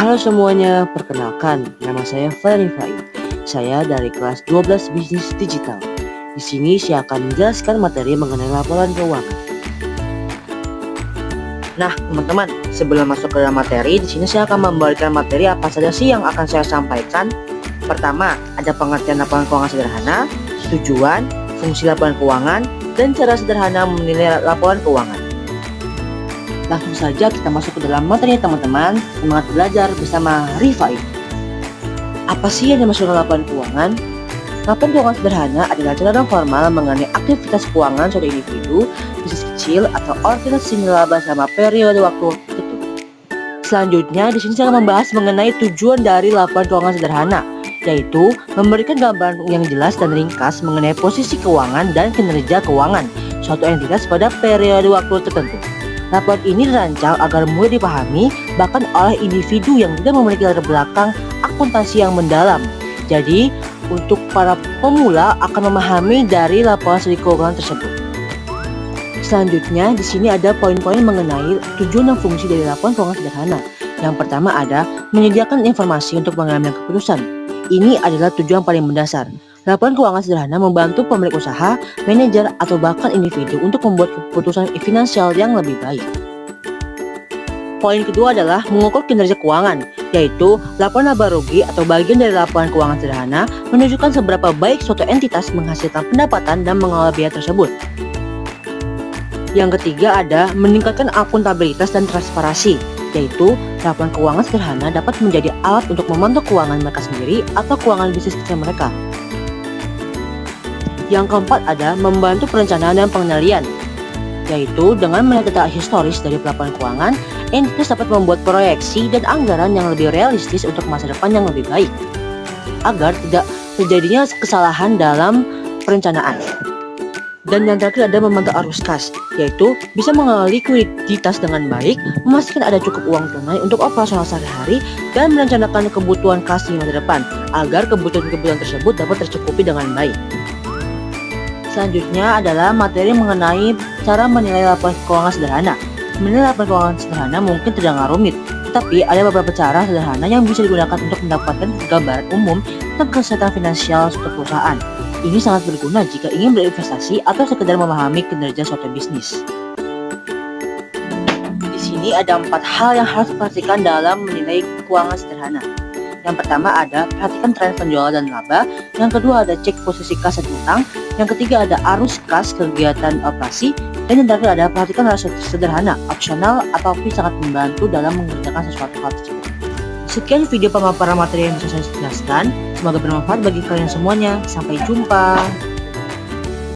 Halo semuanya, perkenalkan, nama saya Fahri Fai. Saya dari kelas 12 Bisnis Digital. Di sini saya akan menjelaskan materi mengenai laporan keuangan. Nah, teman-teman, sebelum masuk ke dalam materi, di sini saya akan memberikan materi apa saja sih yang akan saya sampaikan. Pertama, ada pengertian laporan keuangan sederhana, tujuan, fungsi laporan keuangan, dan cara sederhana menilai laporan keuangan. Langsung saja kita masuk ke dalam materi teman-teman. Semangat belajar bersama Rifai. Apa sih yang dimaksud laporan keuangan? Laporan keuangan sederhana adalah catatan formal mengenai aktivitas keuangan suatu individu, bisnis kecil, atau organisasi nilaba selama periode waktu tertentu. Selanjutnya, di sini saya akan membahas mengenai tujuan dari laporan keuangan sederhana, yaitu memberikan gambaran yang jelas dan ringkas mengenai posisi keuangan dan kinerja keuangan suatu entitas pada periode waktu tertentu. Laporan ini dirancang agar mudah dipahami bahkan oleh individu yang tidak memiliki latar belakang akuntansi yang mendalam. Jadi, untuk para pemula akan memahami dari laporan studi keuangan tersebut. Selanjutnya, di sini ada poin-poin mengenai tujuan dan fungsi dari laporan keuangan sederhana. Yang pertama ada menyediakan informasi untuk pengambilan keputusan. Ini adalah tujuan paling mendasar. Laporan keuangan sederhana membantu pemilik usaha, manajer, atau bahkan individu untuk membuat keputusan finansial yang lebih baik. Poin kedua adalah mengukur kinerja keuangan, yaitu laporan laba rugi atau bagian dari laporan keuangan sederhana menunjukkan seberapa baik suatu entitas menghasilkan pendapatan dan mengelola biaya tersebut. Yang ketiga ada meningkatkan akuntabilitas dan transparansi, yaitu laporan keuangan sederhana dapat menjadi alat untuk memantau keuangan mereka sendiri atau keuangan bisnis kecil mereka. Yang keempat ada membantu perencanaan dan pengendalian, yaitu dengan melihat data historis dari laporan keuangan, entitas dapat membuat proyeksi dan anggaran yang lebih realistis untuk masa depan yang lebih baik, agar tidak terjadinya kesalahan dalam perencanaan. Dan yang terakhir ada memantau arus kas, yaitu bisa mengelola likuiditas dengan baik, memastikan ada cukup uang tunai untuk operasional sehari-hari, dan merencanakan kebutuhan kas di masa depan, agar kebutuhan-kebutuhan tersebut dapat tercukupi dengan baik. Selanjutnya adalah materi mengenai cara menilai laporan keuangan sederhana. Menilai laporan keuangan sederhana mungkin terdengar rumit, tetapi ada beberapa cara sederhana yang bisa digunakan untuk mendapatkan gambaran umum tentang kesehatan finansial suatu perusahaan. Ini sangat berguna jika ingin berinvestasi atau sekedar memahami kinerja suatu bisnis. Di sini ada 4 hal yang harus diperhatikan dalam menilai keuangan sederhana. Yang pertama ada perhatikan tren penjualan dan laba. Yang kedua ada cek posisi kas dan utang. Yang ketiga ada arus kas kegiatan operasi. Dan yang terakhir ada perhatikan rasio sederhana, opsional, atau sangat membantu dalam mengerjakan sesuatu hal tersebut. Sekian video pemaparan materi yang bisa saya jelaskan. Semoga bermanfaat bagi kalian semuanya. Sampai jumpa.